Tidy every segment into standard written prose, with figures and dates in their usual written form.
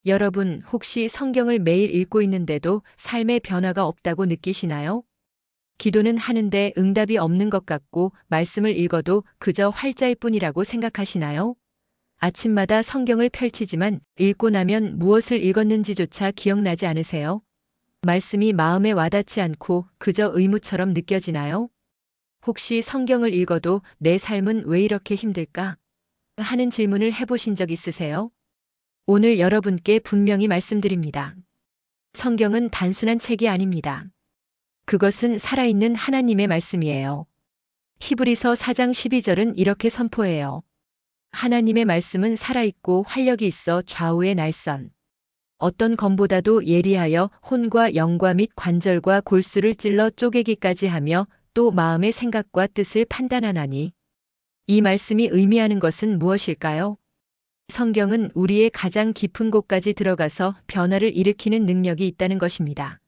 여러분, 혹시 성경을 매일 읽고 있는데도 삶의 변화가 없다고 느끼시나요? 기도는 하는데 응답이 없는 것 같고 말씀을 읽어도 그저 활자일 뿐이라고 생각하시나요? 아침마다 성경을 펼치지만 읽고 나면 무엇을 읽었는지조차 기억나지 않으세요? 말씀이 마음에 와닿지 않고 그저 의무처럼 느껴지나요? 혹시 성경을 읽어도 내 삶은 왜 이렇게 힘들까? 하는 질문을 해보신 적 있으세요? 오늘 여러분께 분명히 말씀드립니다. 성경은 단순한 책이 아닙니다. 그것은 살아있는 하나님의 말씀이에요. 히브리서 4장 12절은 이렇게 선포해요. 하나님의 말씀은 살아있고 활력이 있어 좌우의 날선. 어떤 검보다도 예리하여 혼과 영과 및 관절과 골수를 찔러 쪼개기까지 하며 또 마음의 생각과 뜻을 판단하나니. 이 말씀이 의미하는 것은 무엇일까요? 성경은 우리의 가장 깊은 곳까지 들어가서 변화를 일으키는 능력이 있다는 것입니다.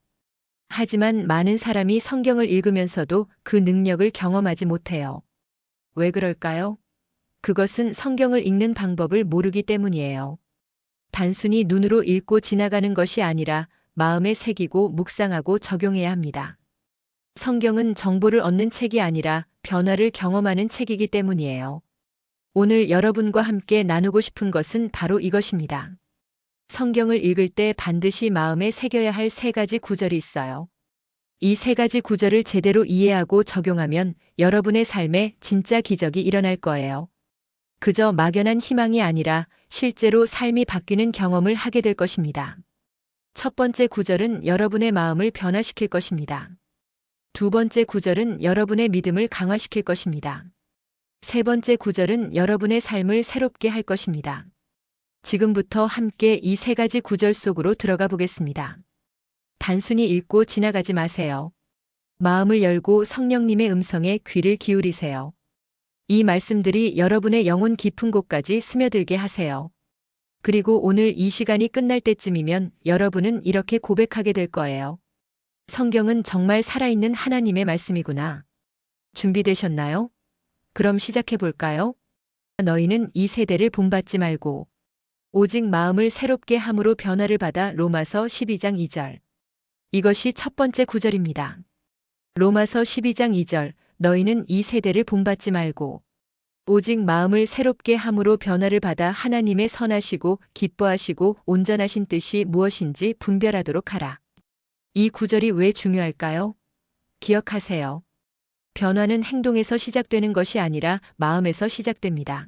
하지만 많은 사람이 성경을 읽으면서도 그 능력을 경험하지 못해요. 왜 그럴까요? 그것은 성경을 읽는 방법을 모르기 때문이에요. 단순히 눈으로 읽고 지나가는 것이 아니라 마음에 새기고 묵상하고 적용해야 합니다. 성경은 정보를 얻는 책이 아니라 변화를 경험하는 책이기 때문이에요. 오늘 여러분과 함께 나누고 싶은 것은 바로 이것입니다. 성경을 읽을 때 반드시 마음에 새겨야 할 세 가지 구절이 있어요. 이 세 가지 구절을 제대로 이해하고 적용하면 여러분의 삶에 진짜 기적이 일어날 거예요. 그저 막연한 희망이 아니라 실제로 삶이 바뀌는 경험을 하게 될 것입니다. 첫 번째 구절은 여러분의 마음을 변화시킬 것입니다. 두 번째 구절은 여러분의 믿음을 강화시킬 것입니다. 세 번째 구절은 여러분의 삶을 새롭게 할 것입니다. 지금부터 함께 이 세 가지 구절 속으로 들어가 보겠습니다. 단순히 읽고 지나가지 마세요. 마음을 열고 성령님의 음성에 귀를 기울이세요. 이 말씀들이 여러분의 영혼 깊은 곳까지 스며들게 하세요. 그리고 오늘 이 시간이 끝날 때쯤이면 여러분은 이렇게 고백하게 될 거예요. 성경은 정말 살아있는 하나님의 말씀이구나. 준비되셨나요? 그럼 시작해 볼까요? 너희는 이 세대를 본받지 말고 오직 마음을 새롭게 함으로 변화를 받아. 로마서 12장 2절. 이것이 첫 번째 구절입니다. 로마서 12장 2절. 너희는 이 세대를 본받지 말고 오직 마음을 새롭게 함으로 변화를 받아 하나님의 선하시고 기뻐하시고 온전하신 뜻이 무엇인지 분별하도록 하라. 이 구절이 왜 중요할까요? 기억하세요. 변화는 행동에서 시작되는 것이 아니라 마음에서 시작됩니다.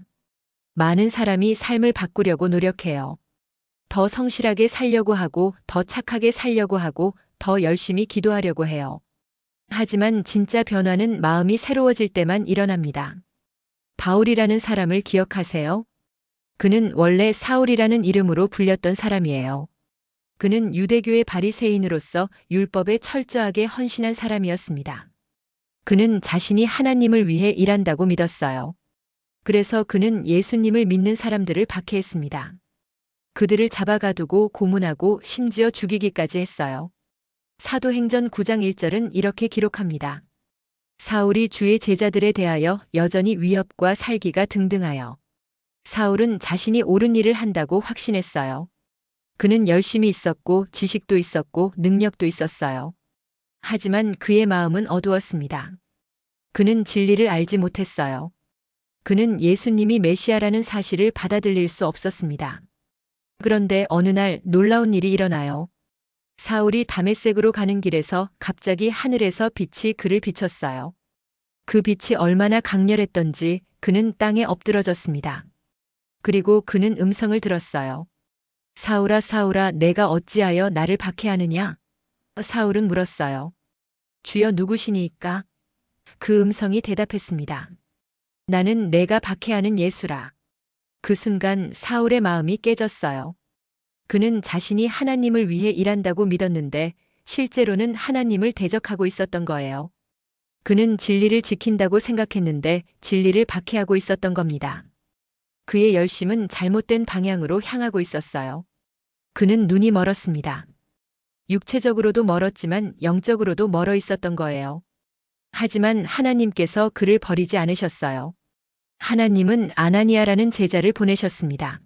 많은 사람이 삶을 바꾸려고 노력해요. 더 성실하게 살려고 하고, 더 착하게 살려고 하고, 더 열심히 기도하려고 해요. 하지만 진짜 변화는 마음이 새로워질 때만 일어납니다. 바울이라는 사람을 기억하세요? 그는 원래 사울이라는 이름으로 불렸던 사람이에요. 그는 유대교의 바리새인으로서 율법에 철저하게 헌신한 사람이었습니다. 그는 자신이 하나님을 위해 일한다고 믿었어요. 그래서 그는 예수님을 믿는 사람들을 박해했습니다. 그들을 잡아가두고 고문하고 심지어 죽이기까지 했어요. 사도행전 9장 1절은 이렇게 기록합니다. 사울이 주의 제자들에 대하여 여전히 위협과 살기가 등등하여. 사울은 자신이 옳은 일을 한다고 확신했어요. 그는 열심히 있었고 지식도 있었고 능력도 있었어요. 하지만 그의 마음은 어두웠습니다. 그는 진리를 알지 못했어요. 그는 예수님이 메시아라는 사실을 받아들일 수 없었습니다. 그런데 어느 날 놀라운 일이 일어나요. 사울이 다메섹으로 가는 길에서 갑자기 하늘에서 빛이 그를 비췄어요. 그 빛이 얼마나 강렬했던지 그는 땅에 엎드러졌습니다. 그리고 그는 음성을 들었어요. 사울아, 사울아, 내가 어찌하여 나를 박해하느냐? 사울은 물었어요. 주여 누구시니까? 그 음성이 대답했습니다. 나는 내가 박해하는 예수라. 그 순간 사울의 마음이 깨졌어요. 그는 자신이 하나님을 위해 일한다고 믿었는데 실제로는 하나님을 대적하고 있었던 거예요. 그는 진리를 지킨다고 생각했는데 진리를 박해하고 있었던 겁니다. 그의 열심은 잘못된 방향으로 향하고 있었어요. 그는 눈이 멀었습니다. 육체적으로도 멀었지만 영적으로도 멀어 있었던 거예요. 하지만 하나님께서 그를 버리지 않으셨어요. 하나님은 아나니아라는 제자를 보내셨습니다.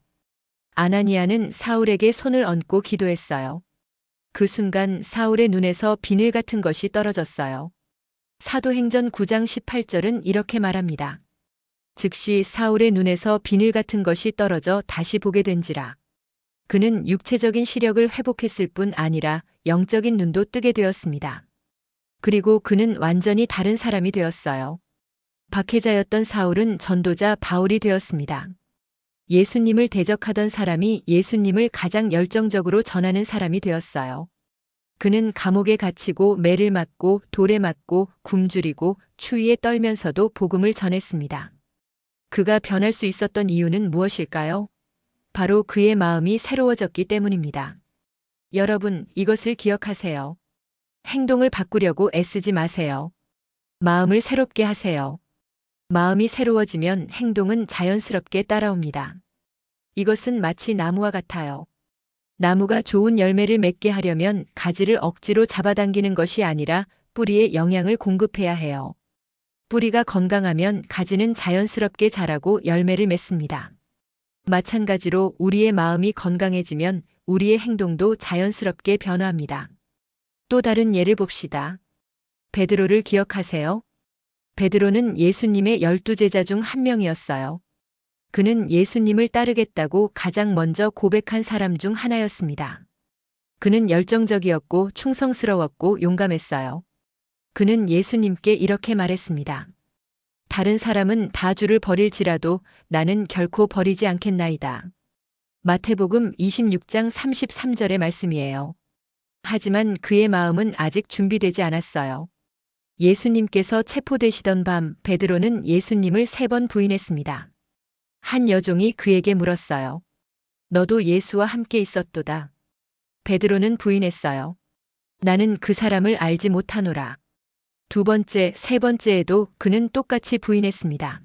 아나니아는 사울에게 손을 얹고 기도했어요. 그 순간 사울의 눈에서 비늘 같은 것이 떨어졌어요. 사도행전 9장 18절은 이렇게 말합니다. 즉시 사울의 눈에서 비늘 같은 것이 떨어져 다시 보게 된지라. 그는 육체적인 시력을 회복했을 뿐 아니라 영적인 눈도 뜨게 되었습니다. 그리고 그는 완전히 다른 사람이 되었어요. 박해자였던 사울은 전도자 바울이 되었습니다. 예수님을 대적하던 사람이 예수님을 가장 열정적으로 전하는 사람이 되었어요. 그는 감옥에 갇히고 매를 맞고 돌에 맞고 굶주리고 추위에 떨면서도 복음을 전했습니다. 그가 변할 수 있었던 이유는 무엇일까요? 바로 그의 마음이 새로워졌기 때문입니다. 여러분, 이것을 기억하세요. 행동을 바꾸려고 애쓰지 마세요. 마음을 새롭게 하세요. 마음이 새로워지면 행동은 자연스럽게 따라옵니다. 이것은 마치 나무와 같아요. 나무가 좋은 열매를 맺게 하려면 가지를 억지로 잡아당기는 것이 아니라 뿌리에 영양을 공급해야 해요. 뿌리가 건강하면 가지는 자연스럽게 자라고 열매를 맺습니다. 마찬가지로 우리의 마음이 건강해지면 우리의 행동도 자연스럽게 변화합니다. 또 다른 예를 봅시다. 베드로를 기억하세요? 베드로는 예수님의 12제자 중 한 명이었어요. 그는 예수님을 따르겠다고 가장 먼저 고백한 사람 중 하나였습니다. 그는 열정적이었고 충성스러웠고 용감했어요. 그는 예수님께 이렇게 말했습니다. 다른 사람은 다 주를 버릴지라도 나는 결코 버리지 않겠나이다. 마태복음 26장 33절의 말씀이에요. 하지만 그의 마음은 아직 준비되지 않았어요. 예수님께서 체포되시던 밤 베드로는 예수님을 3번 부인했습니다. 한 여종이 그에게 물었어요. 너도 예수와 함께 있었도다. 베드로는 부인했어요. 나는 그 사람을 알지 못하노라. 2번째, 3번째에도 그는 똑같이 부인했습니다.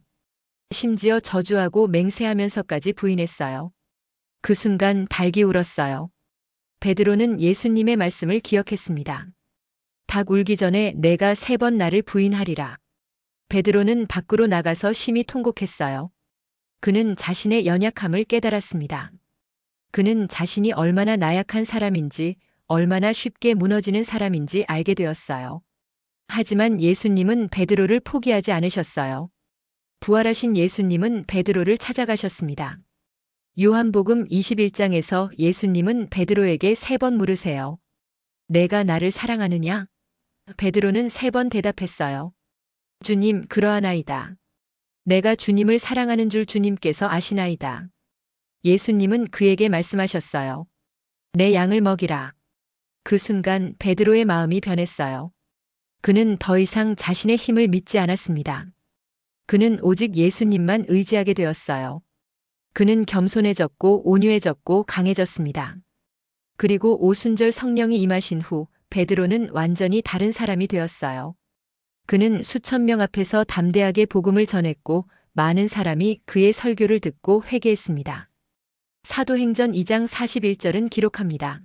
심지어 저주하고 맹세하면서까지 부인했어요. 그 순간 닭이 울었어요. 베드로는 예수님의 말씀을 기억했습니다. 닭 울기 전에 내가 3번 나를 부인하리라. 베드로는 밖으로 나가서 심히 통곡했어요. 그는 자신의 연약함을 깨달았습니다. 그는 자신이 얼마나 나약한 사람인지, 얼마나 쉽게 무너지는 사람인지 알게 되었어요. 하지만 예수님은 베드로를 포기하지 않으셨어요. 부활하신 예수님은 베드로를 찾아가셨습니다. 요한복음 21장에서 예수님은 베드로에게 3번 물으세요. 내가 나를 사랑하느냐? 베드로는 3번 대답했어요. 주님, 그러하나이다. 내가 주님을 사랑하는 줄 주님께서 아시나이다. 예수님은 그에게 말씀하셨어요. 내 양을 먹이라. 그 순간 베드로의 마음이 변했어요. 그는 더 이상 자신의 힘을 믿지 않았습니다. 그는 오직 예수님만 의지하게 되었어요. 그는 겸손해졌고 온유해졌고 강해졌습니다. 그리고 오순절 성령이 임하신 후 베드로는 완전히 다른 사람이 되었어요. 그는 수천 명 앞에서 담대하게 복음을 전했고 많은 사람이 그의 설교를 듣고 회개했습니다. 사도행전 2장 41절은 기록합니다.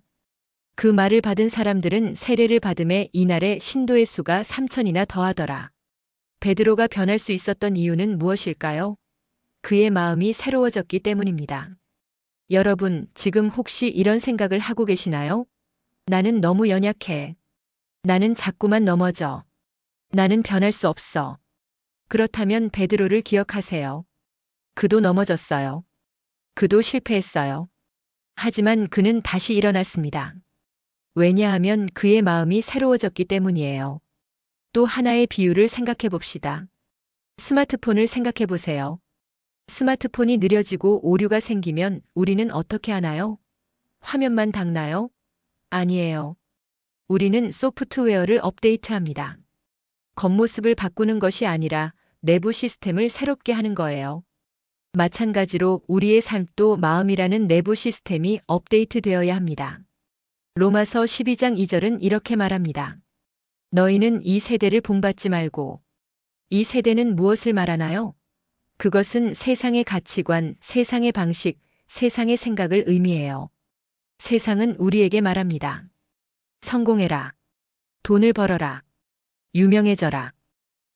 그 말을 받은 사람들은 세례를 받음에 이날에 신도의 수가 3,000이나 더하더라. 베드로가 변할 수 있었던 이유는 무엇일까요? 그의 마음이 새로워졌기 때문입니다. 여러분, 지금 혹시 이런 생각을 하고 계시나요? 나는 너무 연약해. 나는 자꾸만 넘어져. 나는 변할 수 없어. 그렇다면 베드로를 기억하세요. 그도 넘어졌어요. 그도 실패했어요. 하지만 그는 다시 일어났습니다. 왜냐하면 그의 마음이 새로워졌기 때문이에요. 또 하나의 비유를 생각해 봅시다. 스마트폰을 생각해 보세요. 스마트폰이 느려지고 오류가 생기면 우리는 어떻게 하나요? 화면만 닦나요? 아니에요. 우리는 소프트웨어를 업데이트합니다. 겉모습을 바꾸는 것이 아니라 내부 시스템을 새롭게 하는 거예요. 마찬가지로 우리의 삶도 마음이라는 내부 시스템이 업데이트되어야 합니다. 로마서 12장 2절은 이렇게 말합니다. 너희는 이 세대를 본받지 말고. 이 세대는 무엇을 말하나요? 그것은 세상의 가치관, 세상의 방식, 세상의 생각을 의미해요. 세상은 우리에게 말합니다. 성공해라. 돈을 벌어라. 유명해져라.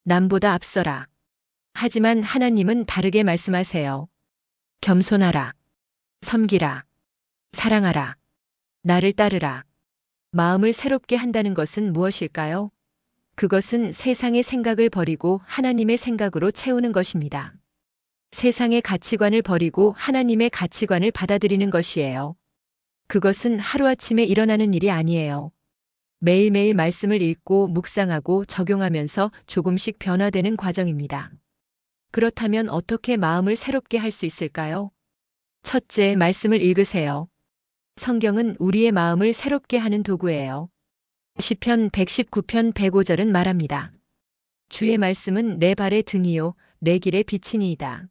남보다 앞서라. 하지만 하나님은 다르게 말씀하세요. 겸손하라. 섬기라. 사랑하라. 나를 따르라. 마음을 새롭게 한다는 것은 무엇일까요? 그것은 세상의 생각을 버리고 하나님의 생각으로 채우는 것입니다. 세상의 가치관을 버리고 하나님의 가치관을 받아들이는 것이에요. 그것은 하루아침에 일어나는 일이 아니에요. 매일매일 말씀을 읽고 묵상하고 적용하면서 조금씩 변화되는 과정입니다. 그렇다면 어떻게 마음을 새롭게 할 수 있을까요? 첫째, 말씀을 읽으세요. 성경은 우리의 마음을 새롭게 하는 도구예요. 시편 119편 105절은 말합니다. 주의 말씀은 내 발의 등이요 내 길의 빛이니이다.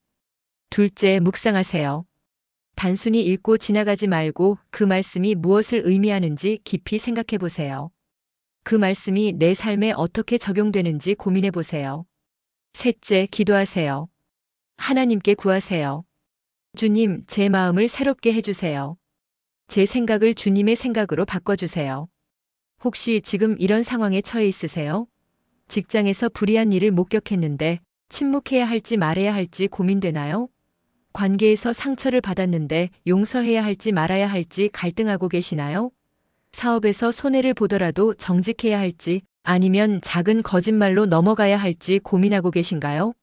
둘째, 묵상하세요. 단순히 읽고 지나가지 말고 그 말씀이 무엇을 의미하는지 깊이 생각해 보세요. 그 말씀이 내 삶에 어떻게 적용되는지 고민해 보세요. 셋째, 기도하세요. 하나님께 구하세요. 주님, 제 마음을 새롭게 해주세요. 제 생각을 주님의 생각으로 바꿔주세요. 혹시 지금 이런 상황에 처해 있으세요? 직장에서 불이한 일을 목격했는데 침묵해야 할지 말아야 할지 고민되나요? 관계에서 상처를 받았는데 용서해야 할지 말아야 할지 갈등하고 계시나요? 사업에서 손해를 보더라도 정직해야 할지 아니면 작은 거짓말로 넘어가야 할지 고민하고 계신가요?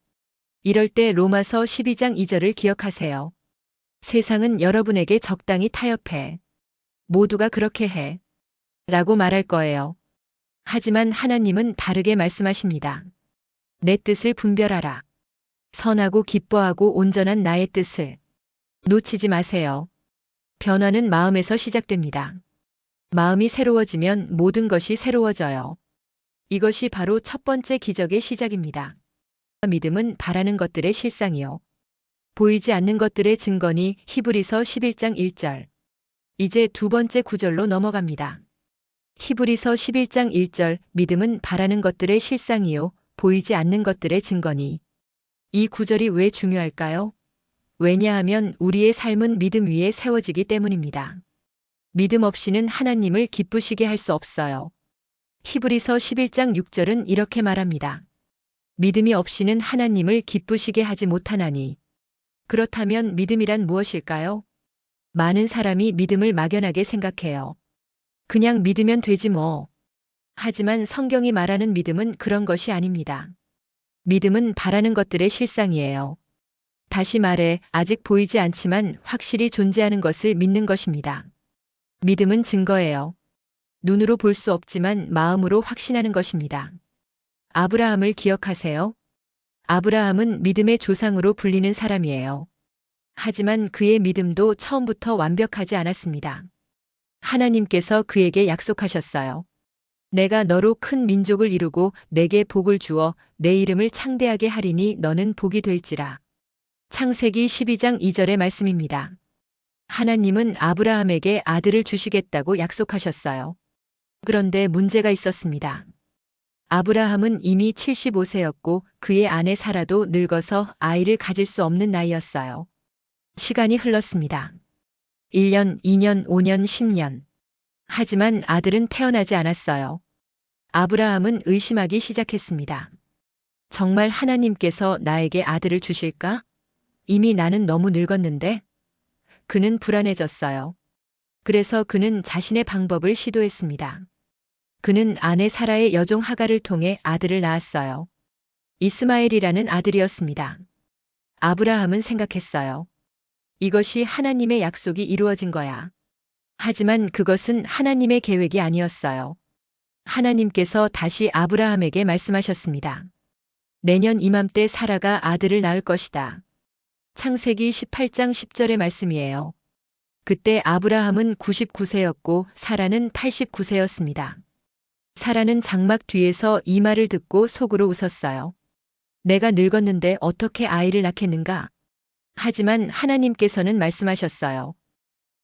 이럴 때 로마서 12장 2절을 기억하세요. 세상은 여러분에게 적당히 타협해. 모두가 그렇게 해. 라고 말할 거예요. 하지만 하나님은 다르게 말씀하십니다. 내 뜻을 분별하라. 선하고 기뻐하고 온전한 나의 뜻을 놓치지 마세요. 변화는 마음에서 시작됩니다. 마음이 새로워지면 모든 것이 새로워져요. 이것이 바로 첫 번째 기적의 시작입니다. 믿음은 바라는 것들의 실상이요. 보이지 않는 것들의 증거니 히브리서 11장 1절. 이제 두 번째 구절로 넘어갑니다. 히브리서 11장 1절, 믿음은 바라는 것들의 실상이요, 보이지 않는 것들의 증거니. 이 구절이 왜 중요할까요? 왜냐하면 우리의 삶은 믿음 위에 세워지기 때문입니다. 믿음 없이는 하나님을 기쁘시게 할 수 없어요. 히브리서 11장 6절은 이렇게 말합니다. 믿음이 없이는 하나님을 기쁘시게 하지 못하나니. 그렇다면 믿음이란 무엇일까요? 많은 사람이 믿음을 막연하게 생각해요. 그냥 믿으면 되지 뭐. 하지만 성경이 말하는 믿음은 그런 것이 아닙니다. 믿음은 바라는 것들의 실상이에요. 다시 말해, 아직 보이지 않지만 확실히 존재하는 것을 믿는 것입니다. 믿음은 증거예요. 눈으로 볼 수 없지만 마음으로 확신하는 것입니다. 아브라함을 기억하세요? 아브라함은 믿음의 조상으로 불리는 사람이에요. 하지만 그의 믿음도 처음부터 완벽하지 않았습니다. 하나님께서 그에게 약속하셨어요. 내가 너로 큰 민족을 이루고 내게 복을 주어 내 이름을 창대하게 하리니 너는 복이 될지라. 창세기 12장 2절의 말씀입니다. 하나님은 아브라함에게 아들을 주시겠다고 약속하셨어요. 그런데 문제가 있었습니다. 아브라함은 이미 75세였고 그의 아내 사라도 늙어서 아이를 가질 수 없는 나이였어요. 시간이 흘렀습니다. 1년, 2년, 5년, 10년. 하지만 아들은 태어나지 않았어요. 아브라함은 의심하기 시작했습니다. 정말 하나님께서 나에게 아들을 주실까? 이미 나는 너무 늙었는데? 그는 불안해졌어요. 그래서 그는 자신의 방법을 시도했습니다. 그는 아내 사라의 여종 하갈을 통해 아들을 낳았어요. 이스마엘이라는 아들이었습니다. 아브라함은 생각했어요. 이것이 하나님의 약속이 이루어진 거야. 하지만 그것은 하나님의 계획이 아니었어요. 하나님께서 다시 아브라함에게 말씀하셨습니다. 내년 이맘때 사라가 아들을 낳을 것이다. 창세기 18장 10절의 말씀이에요. 그때 아브라함은 99세였고 사라는 89세였습니다. 사라는 장막 뒤에서 이 말을 듣고 속으로 웃었어요. 내가 늙었는데 어떻게 아이를 낳겠는가? 하지만 하나님께서는 말씀하셨어요.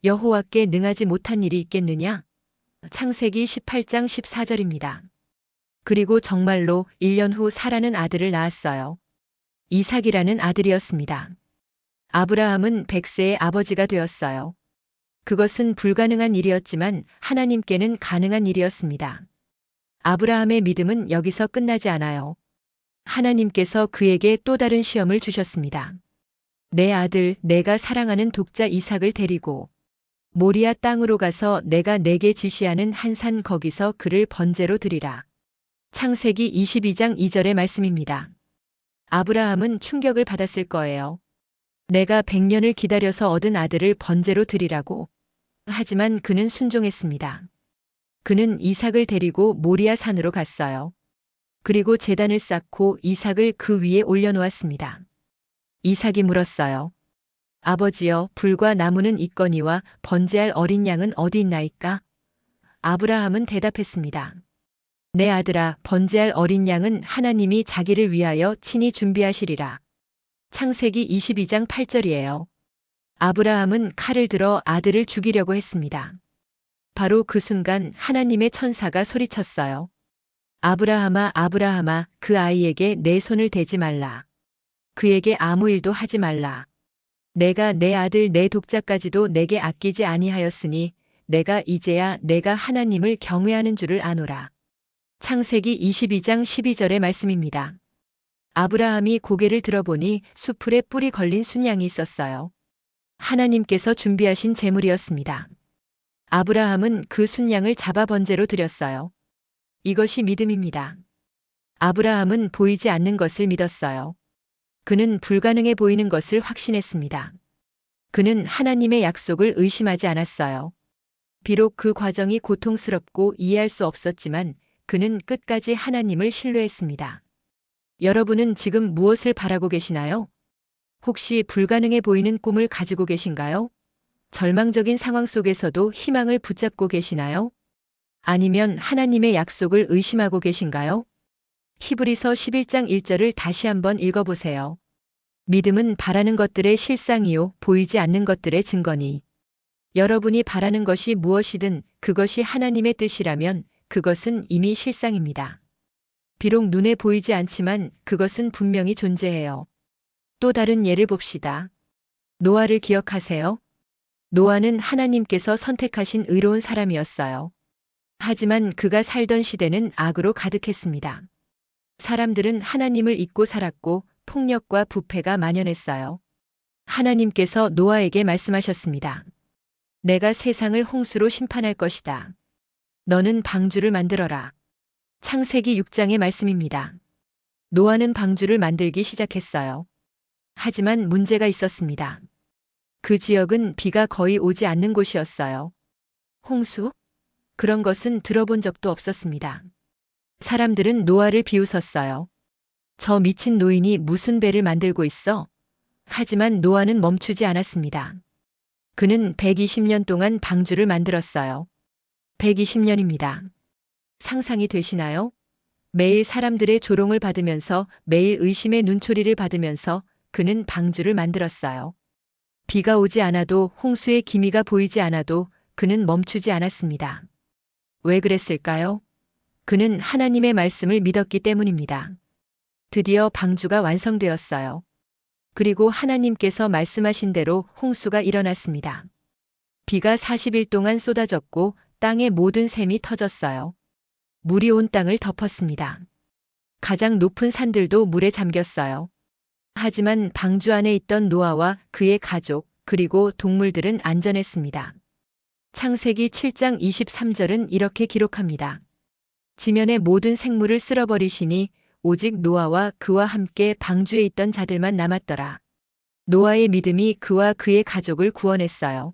여호와께 능하지 못한 일이 있겠느냐? 창세기 18장 14절입니다. 그리고 정말로 1년 후 사라는 아들을 낳았어요. 이삭이라는 아들이었습니다. 아브라함은 100세의 아버지가 되었어요. 그것은 불가능한 일이었지만 하나님께는 가능한 일이었습니다. 아브라함의 믿음은 여기서 끝나지 않아요. 하나님께서 그에게 또 다른 시험을 주셨습니다. 내 아들, 내가 사랑하는 독자 이삭을 데리고 모리아 땅으로 가서 내가 내게 지시하는 한 산 거기서 그를 번제로 드리라. 창세기 22장 2절의 말씀입니다. 아브라함은 충격을 받았을 거예요. 내가 100년을 기다려서 얻은 아들을 번제로 드리라고. 하지만 그는 순종했습니다. 그는 이삭을 데리고 모리아 산으로 갔어요. 그리고 제단을 쌓고 이삭을 그 위에 올려놓았습니다. 이삭이 물었어요. 아버지여, 불과 나무는 있거니와 번제할 어린 양은 어디 있나이까? 아브라함은 대답했습니다. 내 아들아, 번제할 어린 양은 하나님이 자기를 위하여 친히 준비하시리라. 창세기 22장 8절이에요. 아브라함은 칼을 들어 아들을 죽이려고 했습니다. 바로 그 순간 하나님의 천사가 소리쳤어요. 아브라함아, 아브라함아, 그 아이에게 내 손을 대지 말라. 그에게 아무 일도 하지 말라. 내가 내 아들 내 독자까지도 내게 아끼지 아니하였으니 내가 이제야 내가 하나님을 경외하는 줄을 아노라. 창세기 22장 12절의 말씀입니다. 아브라함이 고개를 들어보니 수풀에 뿔이 걸린 순양이 있었어요. 하나님께서 준비하신 제물이었습니다. 아브라함은 그 순양을 잡아 번제로 드렸어요. 이것이 믿음입니다. 아브라함은 보이지 않는 것을 믿었어요. 그는 불가능해 보이는 것을 확신했습니다. 그는 하나님의 약속을 의심하지 않았어요. 비록 그 과정이 고통스럽고 이해할 수 없었지만 그는 끝까지 하나님을 신뢰했습니다. 여러분은 지금 무엇을 바라고 계시나요? 혹시 불가능해 보이는 꿈을 가지고 계신가요? 절망적인 상황 속에서도 희망을 붙잡고 계시나요? 아니면 하나님의 약속을 의심하고 계신가요? 히브리서 11장 1절을 다시 한번 읽어보세요. 믿음은 바라는 것들의 실상이요, 보이지 않는 것들의 증거니. 여러분이 바라는 것이 무엇이든 그것이 하나님의 뜻이라면 그것은 이미 실상입니다. 비록 눈에 보이지 않지만 그것은 분명히 존재해요. 또 다른 예를 봅시다. 노아를 기억하세요? 노아는 하나님께서 선택하신 의로운 사람이었어요. 하지만 그가 살던 시대는 악으로 가득했습니다. 사람들은 하나님을 잊고 살았고 폭력과 부패가 만연했어요. 하나님께서 노아에게 말씀하셨습니다. 내가 세상을 홍수로 심판할 것이다. 너는 방주를 만들어라. 창세기 6장의 말씀입니다. 노아는 방주를 만들기 시작했어요. 하지만 문제가 있었습니다. 그 지역은 비가 거의 오지 않는 곳이었어요. 홍수? 그런 것은 들어본 적도 없었습니다. 사람들은 노아를 비웃었어요. 저 미친 노인이 무슨 배를 만들고 있어? 하지만 노아는 멈추지 않았습니다. 그는 120년 동안 방주를 만들었어요. 120년입니다. 상상이 되시나요? 매일 사람들의 조롱을 받으면서 매일 의심의 눈초리를 받으면서 그는 방주를 만들었어요. 비가 오지 않아도 홍수의 기미가 보이지 않아도 그는 멈추지 않았습니다. 왜 그랬을까요? 그는 하나님의 말씀을 믿었기 때문입니다. 드디어 방주가 완성되었어요. 그리고 하나님께서 말씀하신 대로 홍수가 일어났습니다. 비가 40일 동안 쏟아졌고 땅의 모든 샘이 터졌어요. 물이 온 땅을 덮었습니다. 가장 높은 산들도 물에 잠겼어요. 하지만 방주 안에 있던 노아와 그의 가족, 그리고 동물들은 안전했습니다. 창세기 7장 23절은 이렇게 기록합니다. 지면의 모든 생물을 쓸어버리시니 오직 노아와 그와 함께 방주에 있던 자들만 남았더라. 노아의 믿음이 그와 그의 가족을 구원했어요.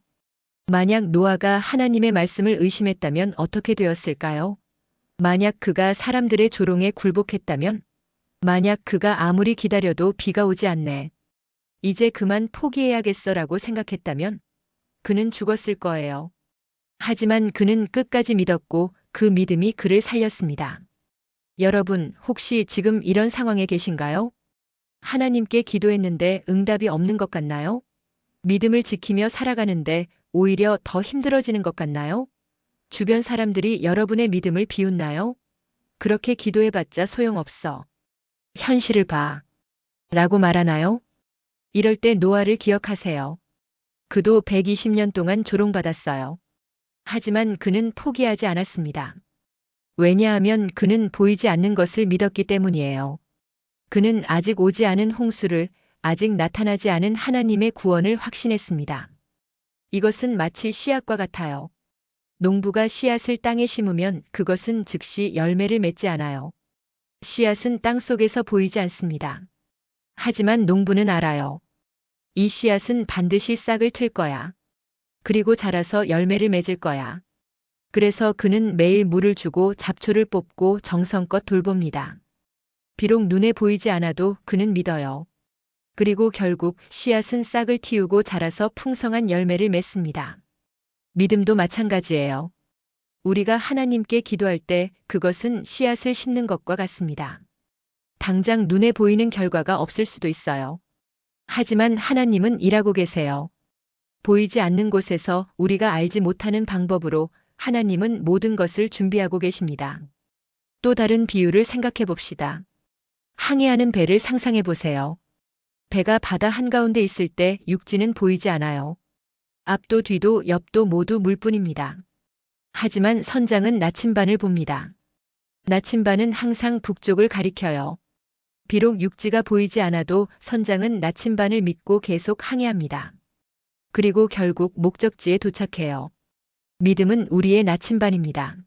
만약 노아가 하나님의 말씀을 의심했다면 어떻게 되었을까요? 만약 그가 사람들의 조롱에 굴복했다면? 만약 그가 아무리 기다려도 비가 오지 않네. 이제 그만 포기해야겠어라고 생각했다면? 그는 죽었을 거예요. 하지만 그는 끝까지 믿었고 그 믿음이 그를 살렸습니다. 여러분, 혹시 지금 이런 상황에 계신가요? 하나님께 기도했는데 응답이 없는 것 같나요? 믿음을 지키며 살아가는데 오히려 더 힘들어지는 것 같나요? 주변 사람들이 여러분의 믿음을 비웃나요? 그렇게 기도해봤자 소용없어. 현실을 봐. 라고 말하나요? 이럴 때 노아를 기억하세요. 그도 120년 동안 조롱받았어요. 하지만 그는 포기하지 않았습니다. 왜냐하면 그는 보이지 않는 것을 믿었기 때문이에요. 그는 아직 오지 않은 홍수를, 아직 나타나지 않은 하나님의 구원을 확신했습니다. 이것은 마치 씨앗과 같아요. 농부가 씨앗을 땅에 심으면 그것은 즉시 열매를 맺지 않아요. 씨앗은 땅 속에서 보이지 않습니다. 하지만 농부는 알아요. 이 씨앗은 반드시 싹을 틀 거야. 그리고 자라서 열매를 맺을 거야. 그래서 그는 매일 물을 주고 잡초를 뽑고 정성껏 돌봅니다. 비록 눈에 보이지 않아도 그는 믿어요. 그리고 결국 씨앗은 싹을 틔우고 자라서 풍성한 열매를 맺습니다. 믿음도 마찬가지예요. 우리가 하나님께 기도할 때 그것은 씨앗을 심는 것과 같습니다. 당장 눈에 보이는 결과가 없을 수도 있어요. 하지만 하나님은 일하고 계세요. 보이지 않는 곳에서 우리가 알지 못하는 방법으로 하나님은 모든 것을 준비하고 계십니다. 또 다른 비유를 생각해 봅시다. 항해하는 배를 상상해 보세요. 배가 바다 한가운데 있을 때 육지는 보이지 않아요. 앞도 뒤도 옆도 모두 물뿐입니다. 하지만 선장은 나침반을 봅니다. 나침반은 항상 북쪽을 가리켜요. 비록 육지가 보이지 않아도 선장은 나침반을 믿고 계속 항해합니다. 그리고 결국 목적지에 도착해요. 믿음은 우리의 나침반입니다.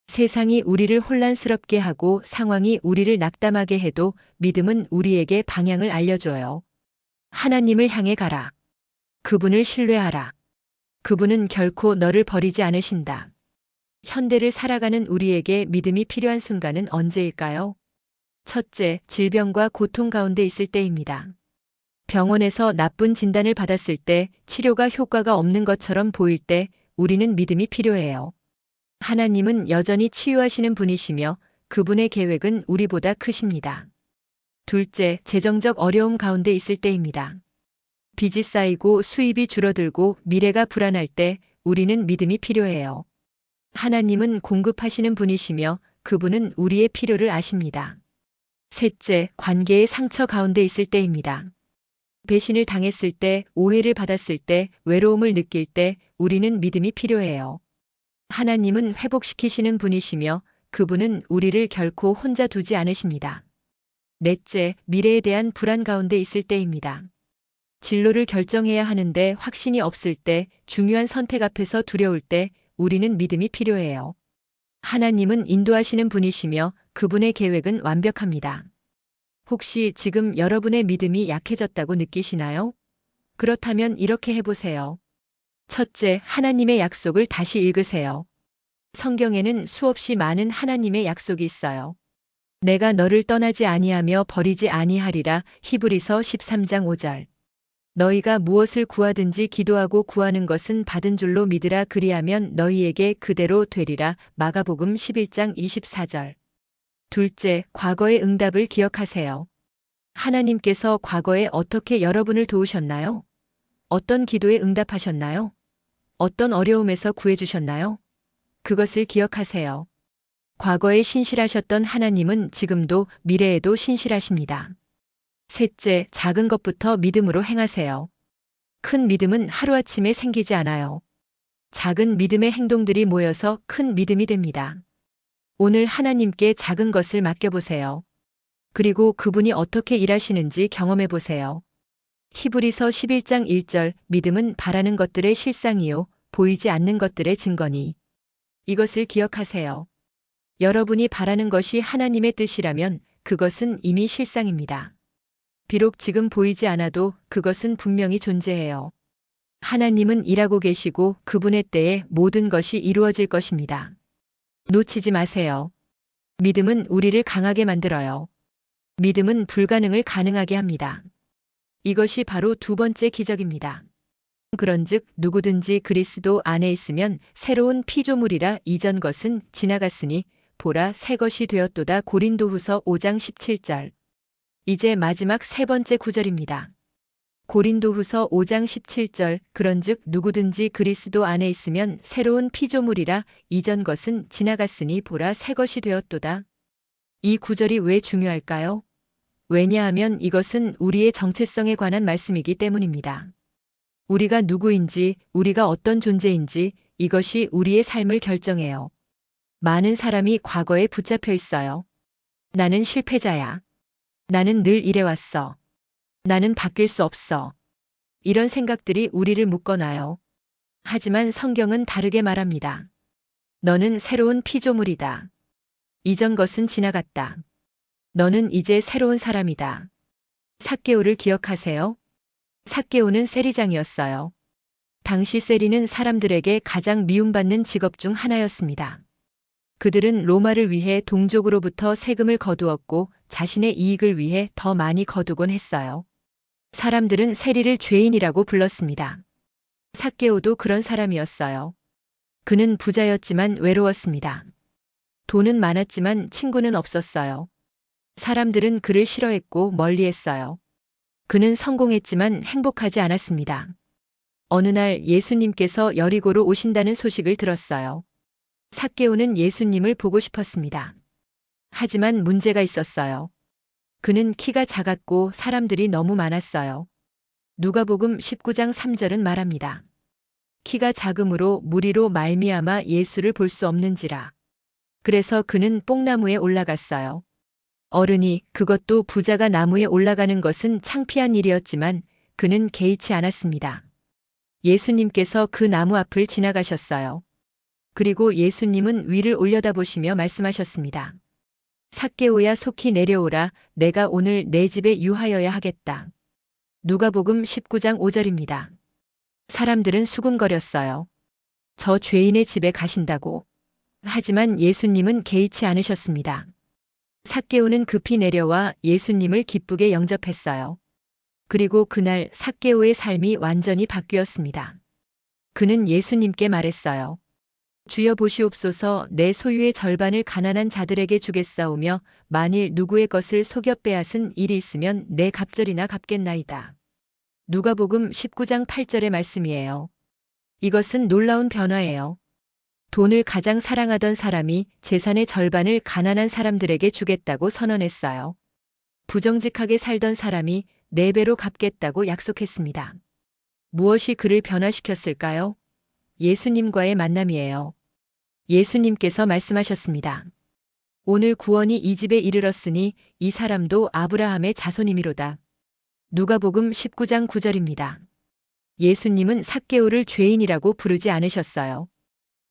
세상이 우리를 혼란스럽게 하고 상황이 우리를 낙담하게 해도 믿음은 우리에게 방향을 알려줘요. 하나님을 향해 가라. 그분을 신뢰하라. 그분은 결코 너를 버리지 않으신다. 현대를 살아가는 우리에게 믿음이 필요한 순간은 언제일까요? 첫째, 질병과 고통 가운데 있을 때입니다. 병원에서 나쁜 진단을 받았을 때, 치료가 효과가 없는 것처럼 보일 때 우리는 믿음이 필요해요. 하나님은 여전히 치유하시는 분이시며 그분의 계획은 우리보다 크십니다. 둘째, 재정적 어려움 가운데 있을 때입니다. 빚이 쌓이고 수입이 줄어들고 미래가 불안할 때 우리는 믿음이 필요해요. 하나님은 공급하시는 분이시며 그분은 우리의 필요를 아십니다. 셋째, 관계의 상처 가운데 있을 때입니다. 배신을 당했을 때, 오해를 받았을 때, 외로움을 느낄 때 우리는 믿음이 필요해요. 하나님은 회복시키시는 분이시며 그분은 우리를 결코 혼자 두지 않으십니다. 넷째, 미래에 대한 불안 가운데 있을 때입니다. 진로를 결정해야 하는데 확신이 없을 때, 중요한 선택 앞에서 두려울 때 우리는 믿음이 필요해요. 하나님은 인도하시는 분이시며 그분의 계획은 완벽합니다. 혹시 지금 여러분의 믿음이 약해졌다고 느끼시나요? 그렇다면 이렇게 해보세요. 첫째, 하나님의 약속을 다시 읽으세요. 성경에는 수없이 많은 하나님의 약속이 있어요. 내가 너를 떠나지 아니하며 버리지 아니하리라. 히브리서 13장 5절. 너희가 무엇을 구하든지 기도하고 구하는 것은 받은 줄로 믿으라. 그리하면 너희에게 그대로 되리라. 마가복음 11장 24절. 둘째, 과거의 응답을 기억하세요. 하나님께서 과거에 어떻게 여러분을 도우셨나요? 어떤 기도에 응답하셨나요? 어떤 어려움에서 구해주셨나요? 그것을 기억하세요. 과거에 신실하셨던 하나님은 지금도 미래에도 신실하십니다. 셋째, 작은 것부터 믿음으로 행하세요. 큰 믿음은 하루아침에 생기지 않아요. 작은 믿음의 행동들이 모여서 큰 믿음이 됩니다. 오늘 하나님께 작은 것을 맡겨보세요. 그리고 그분이 어떻게 일하시는지 경험해보세요. 히브리서 11장 1절, 믿음은 바라는 것들의 실상이요, 보이지 않는 것들의 증거니. 이것을 기억하세요. 여러분이 바라는 것이 하나님의 뜻이라면 그것은 이미 실상입니다. 비록 지금 보이지 않아도 그것은 분명히 존재해요. 하나님은 일하고 계시고 그분의 때에 모든 것이 이루어질 것입니다. 놓치지 마세요. 믿음은 우리를 강하게 만들어요. 믿음은 불가능을 가능하게 합니다. 이것이 바로 두 번째 기적입니다. 그런즉 누구든지 그리스도 안에 있으면 새로운 피조물이라. 이전 것은 지나갔으니 보라 새 것이 되었도다. 고린도후서 5장 17절. 이제 마지막 세 번째 구절입니다. 고린도후서 5장 17절. 그런즉 누구든지 그리스도 안에 있으면 새로운 피조물이라. 이전 것은 지나갔으니 보라 새 것이 되었도다. 이 구절이 왜 중요할까요? 왜냐하면 이것은 우리의 정체성에 관한 말씀이기 때문입니다. 우리가 누구인지, 우리가 어떤 존재인지 이것이 우리의 삶을 결정해요. 많은 사람이 과거에 붙잡혀 있어요. 나는 실패자야. 나는 늘 이래왔어. 나는 바뀔 수 없어. 이런 생각들이 우리를 묶어놔요. 하지만 성경은 다르게 말합니다. 너는 새로운 피조물이다. 이전 것은 지나갔다. 너는 이제 새로운 사람이다. 삭개오를 기억하세요? 삭개오는 세리장이었어요. 당시 세리는 사람들에게 가장 미움받는 직업 중 하나였습니다. 그들은 로마를 위해 동족으로부터 세금을 거두었고 자신의 이익을 위해 더 많이 거두곤 했어요. 사람들은 세리를 죄인이라고 불렀습니다. 삭개오도 그런 사람이었어요. 그는 부자였지만 외로웠습니다. 돈은 많았지만 친구는 없었어요. 사람들은 그를 싫어했고 멀리했어요. 그는 성공했지만 행복하지 않았습니다. 어느 날 예수님께서 여리고로 오신다는 소식을 들었어요. 삭개오는 예수님을 보고 싶었습니다. 하지만 문제가 있었어요. 그는 키가 작았고 사람들이 너무 많았어요. 누가복음 19장 3절은 말합니다. 키가 작음으로 무리로 말미암아 예수를 볼 수 없는지라. 그래서 그는 뽕나무에 올라갔어요. 어른이, 그것도 부자가 나무에 올라가는 것은 창피한 일이었지만 그는 개의치 않았습니다. 예수님께서 그 나무 앞을 지나가셨어요. 그리고 예수님은 위를 올려다보시며 말씀하셨습니다. 삭개오야 속히 내려오라. 내가 오늘 내 집에 유하여야 하겠다. 누가복음 19장 5절입니다. 사람들은 수군거렸어요. 저 죄인의 집에 가신다고. 하지만 예수님은 개의치 않으셨습니다. 삭개오는 급히 내려와 예수님을 기쁘게 영접했어요. 그리고 그날 삭개오의 삶이 완전히 바뀌었습니다. 그는 예수님께 말했어요. 주여 보시옵소서, 내 소유의 절반을 가난한 자들에게 주겠사오며 만일 누구의 것을 속여 빼앗은 일이 있으면 내 갑절이나 갚겠나이다. 누가복음 19장 8절의 말씀이에요. 이것은 놀라운 변화예요. 돈을 가장 사랑하던 사람이 재산의 절반을 가난한 사람들에게 주겠다고 선언했어요. 부정직하게 살던 사람이 4배로 갚겠다고 약속했습니다. 무엇이 그를 변화시켰을까요? 예수님과의 만남이에요. 예수님께서 말씀하셨습니다. 오늘 구원이 이 집에 이르렀으니 이 사람도 아브라함의 자손이미로다. 누가복음 19장 9절입니다. 예수님은 삭개오를 죄인이라고 부르지 않으셨어요.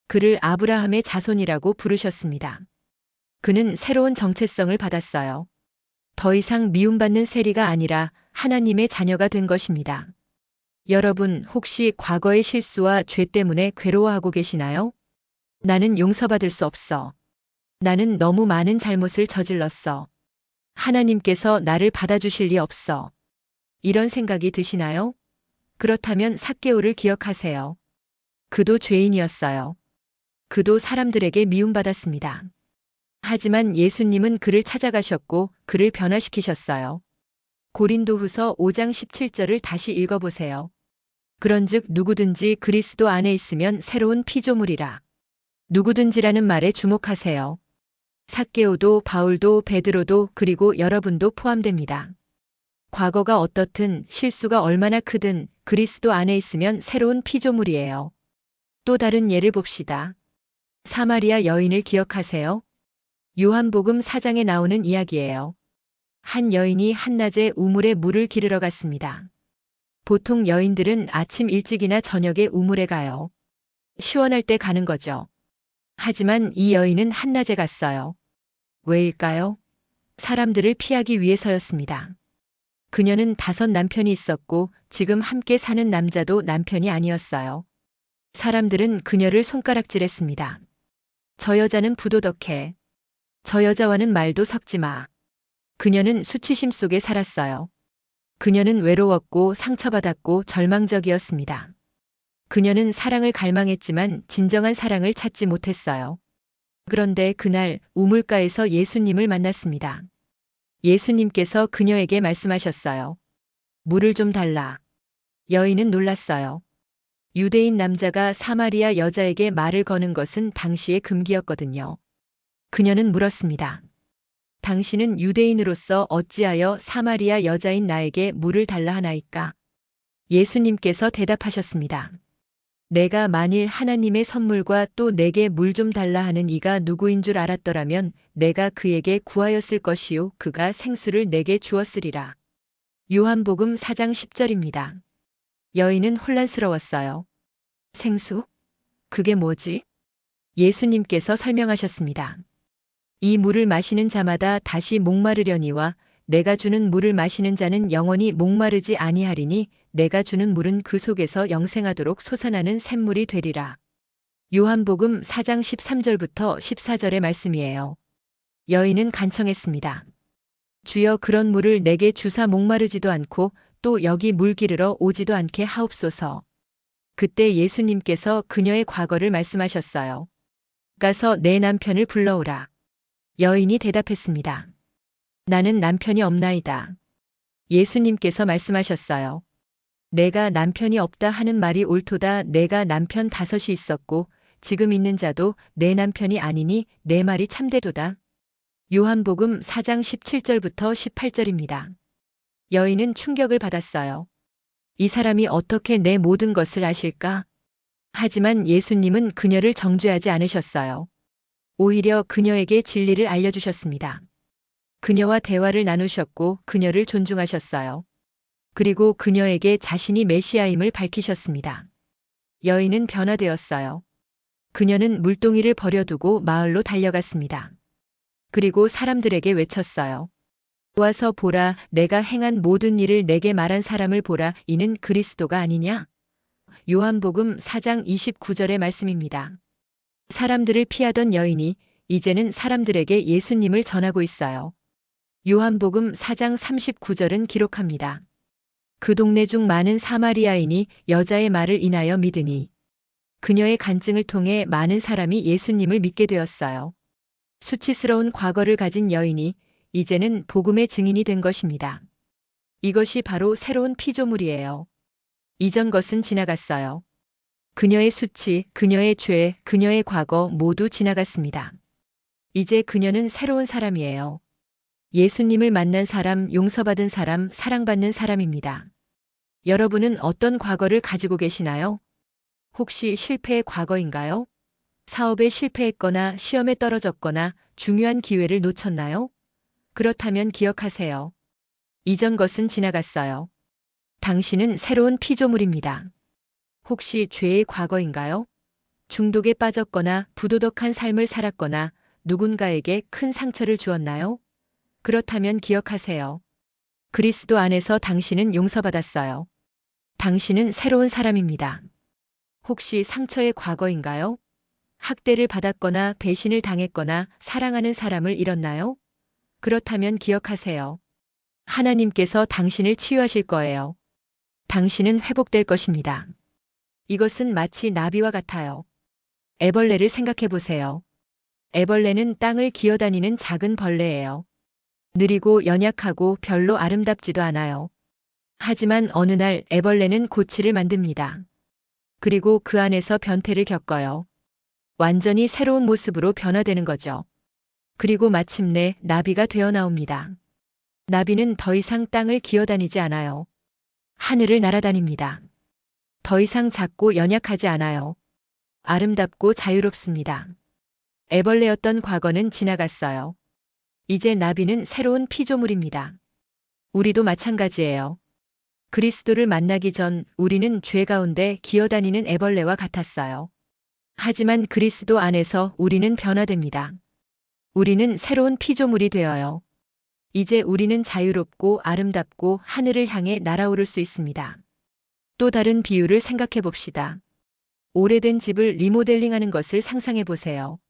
그를 아브라함의 자손이라고 부르셨습니다. 그는 새로운 정체성을 받았어요. 더 이상 미움받는 세리가 아니라 하나님의 자녀가 된 것입니다. 여러분, 혹시 과거의 실수와 죄 때문에 괴로워하고 계시나요? 나는 용서받을 수 없어. 나는 너무 많은 잘못을 저질렀어. 하나님께서 나를 받아주실 리 없어. 이런 생각이 드시나요? 그렇다면 삭개오를 기억하세요. 그도 죄인이었어요. 그도 사람들에게 미움받았습니다. 하지만 예수님은 그를 찾아가셨고 그를 변화시키셨어요. 고린도후서 5장 17절을 다시 읽어보세요. 그런즉 누구든지 그리스도 안에 있으면 새로운 피조물이라. 누구든지라는 말에 주목하세요. 삭개오도 바울도 베드로도 그리고 여러분도 포함됩니다. 과거가 어떻든 실수가 얼마나 크든 그리스도 안에 있으면 새로운 피조물이에요. 또 다른 예를 봅시다. 사마리아 여인을 기억하세요? 요한복음 4장에 나오는 이야기예요. 한 여인이 한낮에 우물에 물을 기르러 갔습니다. 보통 여인들은 아침 일찍이나 저녁에 우물에 가요. 시원할 때 가는 거죠. 하지만 이 여인은 한낮에 갔어요. 왜일까요? 사람들을 피하기 위해서였습니다. 그녀는 5 남편이 있었고 지금 함께 사는 남자도 남편이 아니었어요. 사람들은 그녀를 손가락질했습니다. 저 여자는 부도덕해. 저 여자와는 말도 섞지 마. 그녀는 수치심 속에 살았어요. 그녀는 외로웠고 상처받았고 절망적이었습니다. 그녀는 사랑을 갈망했지만 진정한 사랑을 찾지 못했어요. 그런데 그날 우물가에서 예수님을 만났습니다. 예수님께서 그녀에게 말씀하셨어요. 물을 좀 달라. 여인은 놀랐어요. 유대인 남자가 사마리아 여자에게 말을 거는 것은 당시의 금기였거든요. 그녀는 물었습니다. 당신은 유대인으로서 어찌하여 사마리아 여자인 나에게 물을 달라 하나이까? 예수님께서 대답하셨습니다. 내가 만일 하나님의 선물과 또 내게 물 좀 달라 하는 이가 누구인 줄 알았더라면 내가 그에게 구하였을 것이요 그가 생수를 내게 주었으리라. 요한복음 4장 10절입니다. 여인은 혼란스러웠어요. 생수? 그게 뭐지? 예수님께서 설명하셨습니다. 이 물을 마시는 자마다 다시 목마르려니와 내가 주는 물을 마시는 자는 영원히 목마르지 아니하리니 내가 주는 물은 그 속에서 영생하도록 솟아나는 샘물이 되리라. 요한복음 4장 13절부터 14절의 말씀이에요. 여인은 간청했습니다. 주여 그런 물을 내게 주사 목마르지도 않고 또 여기 물 기르러 오지도 않게 하옵소서. 그때 예수님께서 그녀의 과거를 말씀하셨어요. 가서 내 남편을 불러오라. 여인이 대답했습니다. 나는 남편이 없나이다. 예수님께서 말씀하셨어요. 내가 남편이 없다 하는 말이 옳도다. 내가 남편 5이 있었고 지금 있는 자도 내 남편이 아니니 내 말이 참되도다. 요한복음 4장 17절부터 18절입니다. 여인은 충격을 받았어요. 이 사람이 어떻게 내 모든 것을 아실까? 하지만 예수님은 그녀를 정죄하지 않으셨어요. 오히려 그녀에게 진리를 알려주셨습니다. 그녀와 대화를 나누셨고 그녀를 존중하셨어요. 그리고 그녀에게 자신이 메시아임을 밝히셨습니다. 여인은 변화되었어요. 그녀는 물동이를 버려두고 마을로 달려갔습니다. 그리고 사람들에게 외쳤어요. 와서 보라, 내가 행한 모든 일을 내게 말한 사람을 보라, 이는 그리스도가 아니냐? 요한복음 4장 29절의 말씀입니다. 사람들을 피하던 여인이 이제는 사람들에게 예수님을 전하고 있어요. 요한복음 4장 39절은 기록합니다. 그 동네 중 많은 사마리아인이 여자의 말을 인하여 믿으니 그녀의 간증을 통해 많은 사람이 예수님을 믿게 되었어요. 수치스러운 과거를 가진 여인이 이제는 복음의 증인이 된 것입니다. 이것이 바로 새로운 피조물이에요. 이전 것은 지나갔어요. 그녀의 수치, 그녀의 죄, 그녀의 과거 모두 지나갔습니다. 이제 그녀는 새로운 사람이에요. 예수님을 만난 사람, 용서받은 사람, 사랑받는 사람입니다. 여러분은 어떤 과거를 가지고 계시나요? 혹시 실패의 과거인가요? 사업에 실패했거나 시험에 떨어졌거나 중요한 기회를 놓쳤나요? 그렇다면 기억하세요. 이전 것은 지나갔어요. 당신은 새로운 피조물입니다. 혹시 죄의 과거인가요? 중독에 빠졌거나 부도덕한 삶을 살았거나 누군가에게 큰 상처를 주었나요? 그렇다면 기억하세요. 그리스도 안에서 당신은 용서받았어요. 당신은 새로운 사람입니다. 혹시 상처의 과거인가요? 학대를 받았거나 배신을 당했거나 사랑하는 사람을 잃었나요? 그렇다면 기억하세요. 하나님께서 당신을 치유하실 거예요. 당신은 회복될 것입니다. 이것은 마치 나비와 같아요. 애벌레를 생각해 보세요. 애벌레는 땅을 기어다니는 작은 벌레예요. 느리고 연약하고 별로 아름답지도 않아요. 하지만 어느 날 애벌레는 고치를 만듭니다. 그리고 그 안에서 변태를 겪어요. 완전히 새로운 모습으로 변화되는 거죠. 그리고 마침내 나비가 되어 나옵니다. 나비는 더 이상 땅을 기어다니지 않아요. 하늘을 날아다닙니다. 더 이상 작고 연약하지 않아요. 아름답고 자유롭습니다. 애벌레였던 과거는 지나갔어요. 이제 나비는 새로운 피조물입니다. 우리도 마찬가지예요. 그리스도를 만나기 전 우리는 죄 가운데 기어다니는 애벌레와 같았어요. 하지만 그리스도 안에서 우리는 변화됩니다. 우리는 새로운 피조물이 되어요. 이제 우리는 자유롭고 아름답고 하늘을 향해 날아오를 수 있습니다. 또 다른 비유를 생각해 봅시다. 오래된 집을 리모델링하는 것을 상상해 보세요.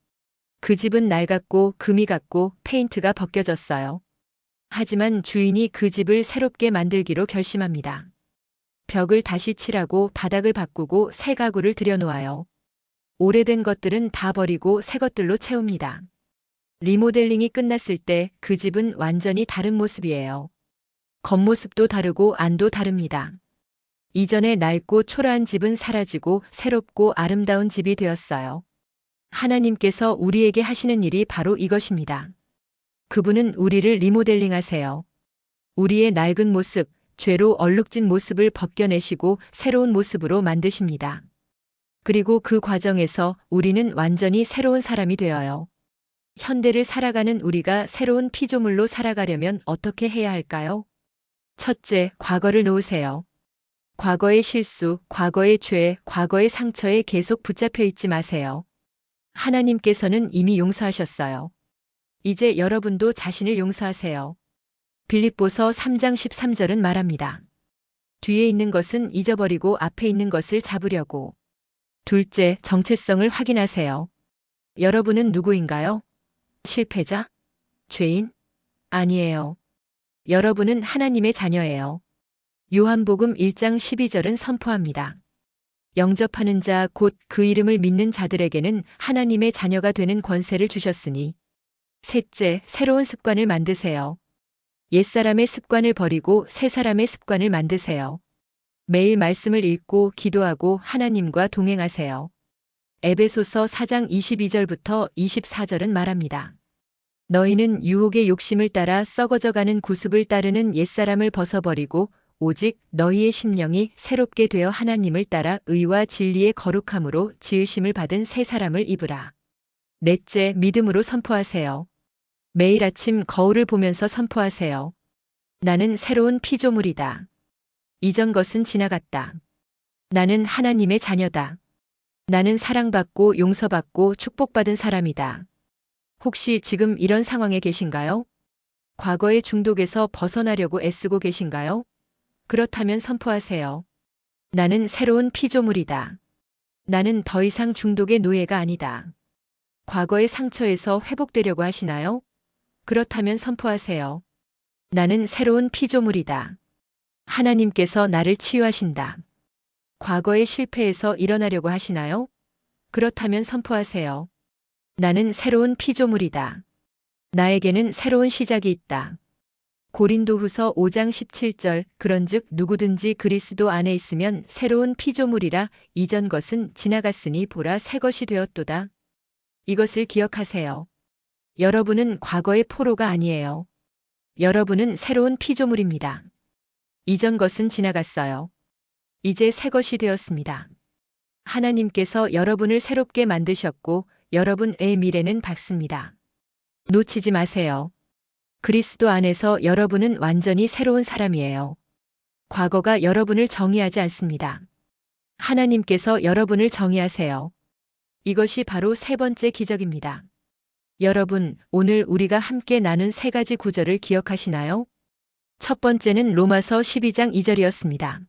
그 집은 낡았고 금이 갔고 페인트가 벗겨졌어요. 하지만 주인이 그 집을 새롭게 만들기로 결심합니다. 벽을 다시 칠하고 바닥을 바꾸고 새 가구를 들여놓아요. 오래된 것들은 다 버리고 새 것들로 채웁니다. 리모델링이 끝났을 때 그 집은 완전히 다른 모습이에요. 겉모습도 다르고 안도 다릅니다. 이전에 낡고 초라한 집은 사라지고 새롭고 아름다운 집이 되었어요. 하나님께서 우리에게 하시는 일이 바로 이것입니다. 그분은 우리를 리모델링 하세요. 우리의 낡은 모습, 죄로 얼룩진 모습을 벗겨내시고 새로운 모습으로 만드십니다. 그리고 그 과정에서 우리는 완전히 새로운 사람이 되어요. 현대를 살아가는 우리가 새로운 피조물로 살아가려면 어떻게 해야 할까요? 첫째, 과거를 놓으세요. 과거의 실수, 과거의 죄, 과거의 상처에 계속 붙잡혀 있지 마세요. 하나님께서는 이미 용서하셨어요. 이제 여러분도 자신을 용서하세요. 빌립보서 3장 13절은 말합니다. 뒤에 있는 것은 잊어버리고 앞에 있는 것을 잡으려고. 둘째, 정체성을 확인하세요. 여러분은 누구인가요? 실패자? 죄인? 아니에요. 여러분은 하나님의 자녀예요. 요한복음 1장 12절은 선포합니다. 영접하는 자 곧 그 이름을 믿는 자들에게는 하나님의 자녀가 되는 권세를 주셨으니. 셋째, 새로운 습관을 만드세요. 옛사람의 습관을 버리고 새 사람의 습관을 만드세요. 매일 말씀을 읽고 기도하고 하나님과 동행하세요. 에베소서 4장 22절부터 24절은 말합니다. 너희는 유혹의 욕심을 따라 썩어져가는 구습을 따르는 옛사람을 벗어버리고 오직 너희의 심령이 새롭게 되어 하나님을 따라 의와 진리의 거룩함으로 지으심을 받은 새 사람을 입으라. 넷째, 믿음으로 선포하세요. 매일 아침 거울을 보면서 선포하세요. 나는 새로운 피조물이다. 이전 것은 지나갔다. 나는 하나님의 자녀다. 나는 사랑받고 용서받고 축복받은 사람이다. 혹시 지금 이런 상황에 계신가요? 과거의 중독에서 벗어나려고 애쓰고 계신가요? 그렇다면 선포하세요. 나는 새로운 피조물이다. 나는 더 이상 중독의 노예가 아니다. 과거의 상처에서 회복되려고 하시나요? 그렇다면 선포하세요. 나는 새로운 피조물이다. 하나님께서 나를 치유하신다. 과거의 실패에서 일어나려고 하시나요? 그렇다면 선포하세요. 나는 새로운 피조물이다. 나에게는 새로운 시작이 있다. 고린도후서 5장 17절 그런즉 누구든지 그리스도 안에 있으면 새로운 피조물이라 이전 것은 지나갔으니 보라 새 것이 되었도다. 이것을 기억하세요. 여러분은 과거의 포로가 아니에요. 여러분은 새로운 피조물입니다. 이전 것은 지나갔어요. 이제 새 것이 되었습니다. 하나님께서 여러분을 새롭게 만드셨고 여러분의 미래는 밝습니다. 놓치지 마세요. 그리스도 안에서 여러분은 완전히 새로운 사람이에요. 과거가 여러분을 정의하지 않습니다. 하나님께서 여러분을 정의하세요. 이것이 바로 세 번째 기적입니다. 여러분, 오늘 우리가 함께 나눈 세 가지 구절을 기억하시나요? 첫 번째는 로마서 12장 2절이었습니다.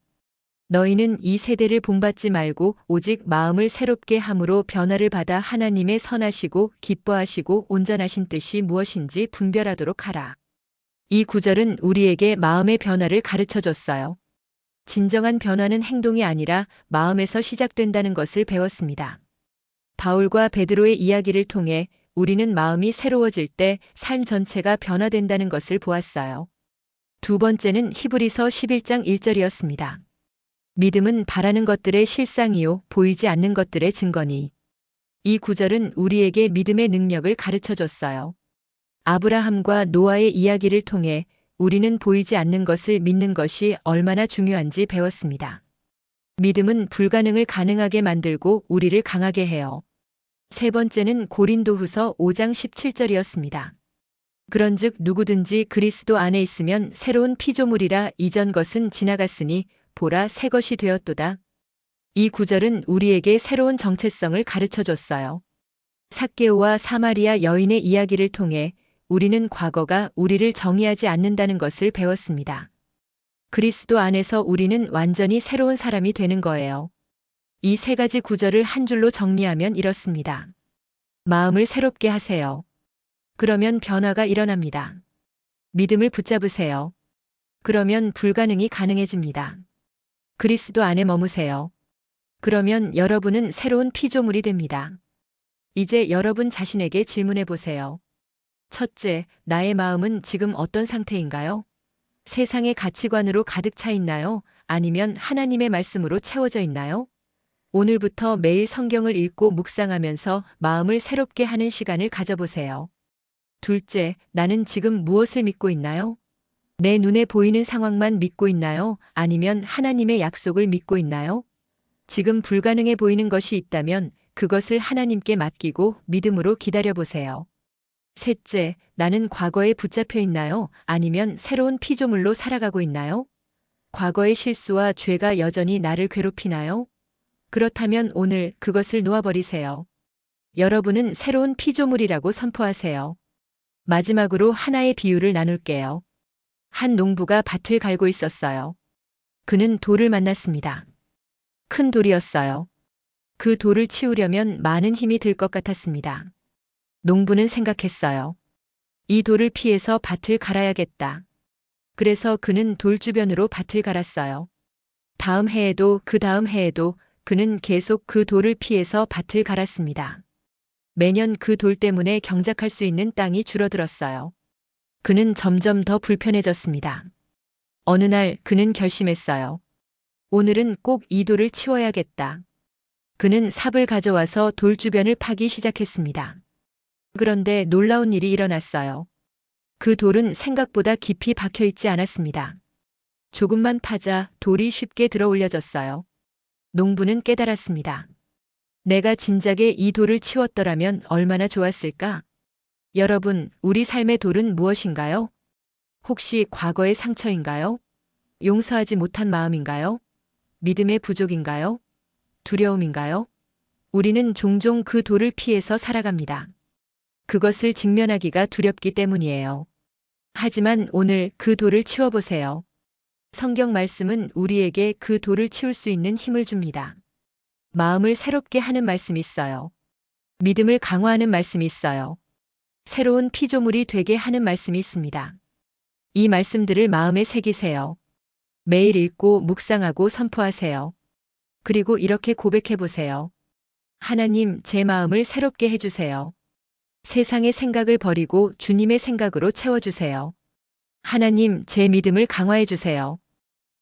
너희는 이 세대를 본받지 말고 오직 마음을 새롭게 함으로 변화를 받아 하나님의 선하시고 기뻐하시고 온전하신 뜻이 무엇인지 분별하도록 하라. 이 구절은 우리에게 마음의 변화를 가르쳐 줬어요. 진정한 변화는 행동이 아니라 마음에서 시작된다는 것을 배웠습니다. 바울과 베드로의 이야기를 통해 우리는 마음이 새로워질 때 삶 전체가 변화된다는 것을 보았어요. 두 번째는 히브리서 11장 1절이었습니다. 믿음은 바라는 것들의 실상이요 보이지 않는 것들의 증거니. 이 구절은 우리에게 믿음의 능력을 가르쳐 줬어요. 아브라함과 노아의 이야기를 통해 우리는 보이지 않는 것을 믿는 것이 얼마나 중요한지 배웠습니다. 믿음은 불가능을 가능하게 만들고 우리를 강하게 해요. 세 번째는 고린도후서 5장 17절이었습니다. 그런즉 누구든지 그리스도 안에 있으면 새로운 피조물이라 이전 것은 지나갔으니 보라 새 것이 되었도다. 이 구절은 우리에게 새로운 정체성을 가르쳐 줬어요. 삭개오와 사마리아 여인의 이야기를 통해 우리는 과거가 우리를 정의하지 않는다는 것을 배웠습니다. 그리스도 안에서 우리는 완전히 새로운 사람이 되는 거예요. 이 세 가지 구절을 한 줄로 정리하면 이렇습니다. 마음을 새롭게 하세요. 그러면 변화가 일어납니다. 믿음을 붙잡으세요. 그러면 불가능이 가능해집니다. 그리스도 안에 머무세요. 그러면 여러분은 새로운 피조물이 됩니다. 이제 여러분 자신에게 질문해 보세요. 첫째, 나의 마음은 지금 어떤 상태인가요? 세상의 가치관으로 가득 차 있나요? 아니면 하나님의 말씀으로 채워져 있나요? 오늘부터 매일 성경을 읽고 묵상하면서 마음을 새롭게 하는 시간을 가져보세요. 둘째, 나는 지금 무엇을 믿고 있나요? 내 눈에 보이는 상황만 믿고 있나요? 아니면 하나님의 약속을 믿고 있나요? 지금 불가능해 보이는 것이 있다면 그것을 하나님께 맡기고 믿음으로 기다려보세요. 셋째, 나는 과거에 붙잡혀 있나요? 아니면 새로운 피조물로 살아가고 있나요? 과거의 실수와 죄가 여전히 나를 괴롭히나요? 그렇다면 오늘 그것을 놓아버리세요. 여러분은 새로운 피조물이라고 선포하세요. 마지막으로 하나의 비유를 나눌게요. 한 농부가 밭을 갈고 있었어요. 그는 돌을 만났습니다. 큰 돌이었어요. 그 돌을 치우려면 많은 힘이 들 것 같았습니다. 농부는 생각했어요. 이 돌을 피해서 밭을 갈아야겠다. 그래서 그는 돌 주변으로 밭을 갈았어요. 다음 해에도 그 다음 해에도 그는 계속 그 돌을 피해서 밭을 갈았습니다. 매년 그 돌 때문에 경작할 수 있는 땅이 줄어들었어요. 그는 점점 더 불편해졌습니다. 어느 날 그는 결심했어요. 오늘은 꼭 이 돌을 치워야겠다. 그는 삽을 가져와서 돌 주변을 파기 시작했습니다. 그런데 놀라운 일이 일어났어요. 그 돌은 생각보다 깊이 박혀 있지 않았습니다. 조금만 파자 돌이 쉽게 들어 올려졌어요. 농부는 깨달았습니다. 내가 진작에 이 돌을 치웠더라면 얼마나 좋았을까? 여러분, 우리 삶의 돌은 무엇인가요? 혹시 과거의 상처인가요? 용서하지 못한 마음인가요? 믿음의 부족인가요? 두려움인가요? 우리는 종종 그 돌을 피해서 살아갑니다. 그것을 직면하기가 두렵기 때문이에요. 하지만 오늘 그 돌을 치워보세요. 성경 말씀은 우리에게 그 돌을 치울 수 있는 힘을 줍니다. 마음을 새롭게 하는 말씀이 있어요. 믿음을 강화하는 말씀이 있어요. 새로운 피조물이 되게 하는 말씀이 있습니다. 이 말씀들을 마음에 새기세요. 매일 읽고 묵상하고 선포하세요. 그리고 이렇게 고백해 보세요. 하나님, 제 마음을 새롭게 해주세요. 세상의 생각을 버리고 주님의 생각으로 채워주세요. 하나님, 제 믿음을 강화해 주세요.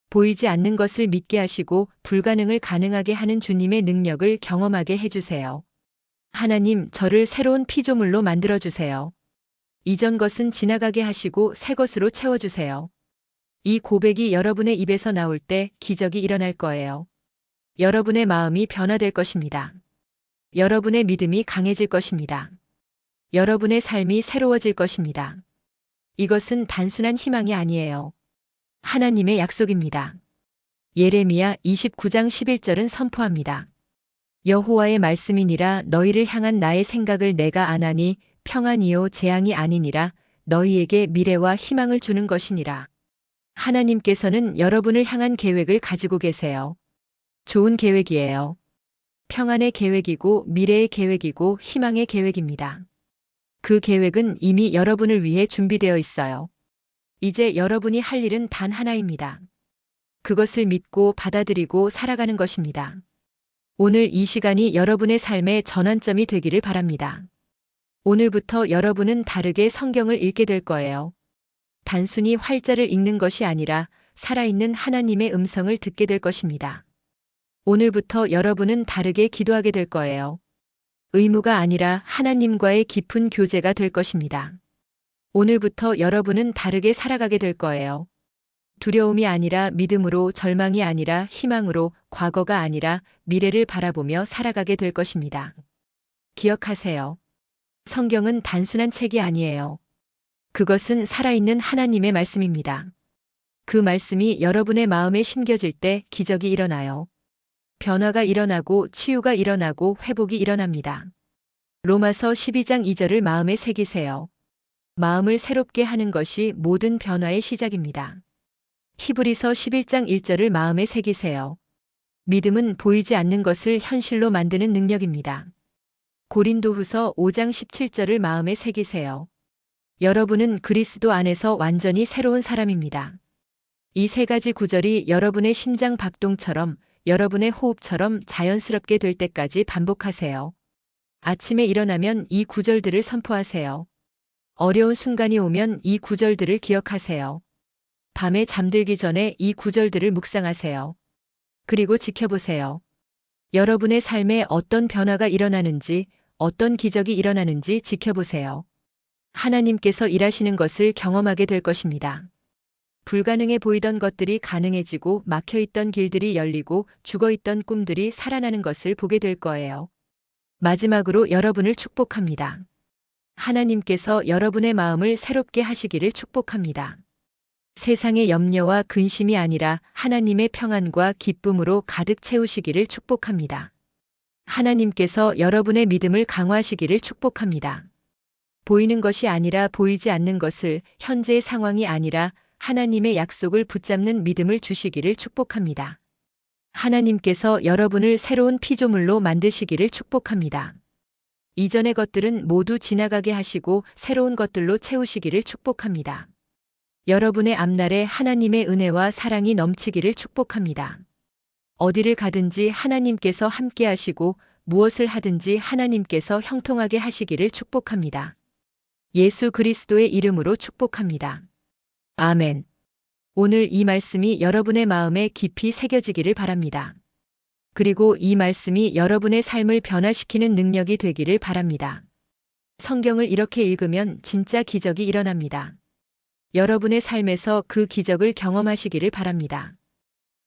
보이지 않는 것을 믿게 하시고 불가능을 가능하게 하는 주님의 능력을 경험하게 해주세요. 하나님, 저를 새로운 피조물로 만들어 주세요. 이전 것은 지나가게 하시고 새 것으로 채워주세요. 이 고백이 여러분의 입에서 나올 때 기적이 일어날 거예요. 여러분의 마음이 변화될 것입니다. 여러분의 믿음이 강해질 것입니다. 여러분의 삶이 새로워질 것입니다. 이것은 단순한 희망이 아니에요. 하나님의 약속입니다. 예레미야 29장 11절은 선포합니다. 여호와의 말씀이니라 너희를 향한 나의 생각을 내가 아나니 평안이요 재앙이 아니니라 너희에게 미래와 희망을 주는 것이니라. 하나님께서는 여러분을 향한 계획을 가지고 계세요. 좋은 계획이에요. 평안의 계획이고 미래의 계획이고 희망의 계획입니다. 그 계획은 이미 여러분을 위해 준비되어 있어요. 이제 여러분이 할 일은 단 하나입니다. 그것을 믿고 받아들이고 살아가는 것입니다. 오늘 이 시간이 여러분의 삶의 전환점이 되기를 바랍니다. 오늘부터 여러분은 다르게 성경을 읽게 될 거예요. 단순히 활자를 읽는 것이 아니라 살아있는 하나님의 음성을 듣게 될 것입니다. 오늘부터 여러분은 다르게 기도하게 될 거예요. 의무가 아니라 하나님과의 깊은 교제가 될 것입니다. 오늘부터 여러분은 다르게 살아가게 될 거예요. 두려움이 아니라 믿음으로, 절망이 아니라 희망으로, 과거가 아니라 미래를 바라보며 살아가게 될 것입니다. 기억하세요. 성경은 단순한 책이 아니에요. 그것은 살아있는 하나님의 말씀입니다. 그 말씀이 여러분의 마음에 심겨질 때 기적이 일어나요. 변화가 일어나고 치유가 일어나고 회복이 일어납니다. 로마서 12장 2절을 마음에 새기세요. 마음을 새롭게 하는 것이 모든 변화의 시작입니다. 히브리서 11장 1절을 마음에 새기세요. 믿음은 보이지 않는 것을 현실로 만드는 능력입니다. 고린도후서 5장 17절을 마음에 새기세요. 여러분은 그리스도 안에서 완전히 새로운 사람입니다. 이 세 가지 구절이 여러분의 심장 박동처럼, 여러분의 호흡처럼 자연스럽게 될 때까지 반복하세요. 아침에 일어나면 이 구절들을 선포하세요. 어려운 순간이 오면 이 구절들을 기억하세요. 밤에 잠들기 전에 이 구절들을 묵상하세요. 그리고 지켜보세요. 여러분의 삶에 어떤 변화가 일어나는지, 어떤 기적이 일어나는지 지켜보세요. 하나님께서 일하시는 것을 경험하게 될 것입니다. 불가능해 보이던 것들이 가능해지고 막혀있던 길들이 열리고 죽어있던 꿈들이 살아나는 것을 보게 될 거예요. 마지막으로 여러분을 축복합니다. 하나님께서 여러분의 마음을 새롭게 하시기를 축복합니다. 세상의 염려와 근심이 아니라 하나님의 평안과 기쁨으로 가득 채우시기를 축복합니다. 하나님께서 여러분의 믿음을 강화하시기를 축복합니다. 보이는 것이 아니라 보이지 않는 것을, 현재의 상황이 아니라 하나님의 약속을 붙잡는 믿음을 주시기를 축복합니다. 하나님께서 여러분을 새로운 피조물로 만드시기를 축복합니다. 이전의 것들은 모두 지나가게 하시고 새로운 것들로 채우시기를 축복합니다. 여러분의 앞날에 하나님의 은혜와 사랑이 넘치기를 축복합니다. 어디를 가든지 하나님께서 함께 하시고 무엇을 하든지 하나님께서 형통하게 하시기를 축복합니다. 예수 그리스도의 이름으로 축복합니다. 아멘. 오늘 이 말씀이 여러분의 마음에 깊이 새겨지기를 바랍니다. 그리고 이 말씀이 여러분의 삶을 변화시키는 능력이 되기를 바랍니다. 성경을 이렇게 읽으면 진짜 기적이 일어납니다. 여러분의 삶에서 그 기적을 경험하시기를 바랍니다.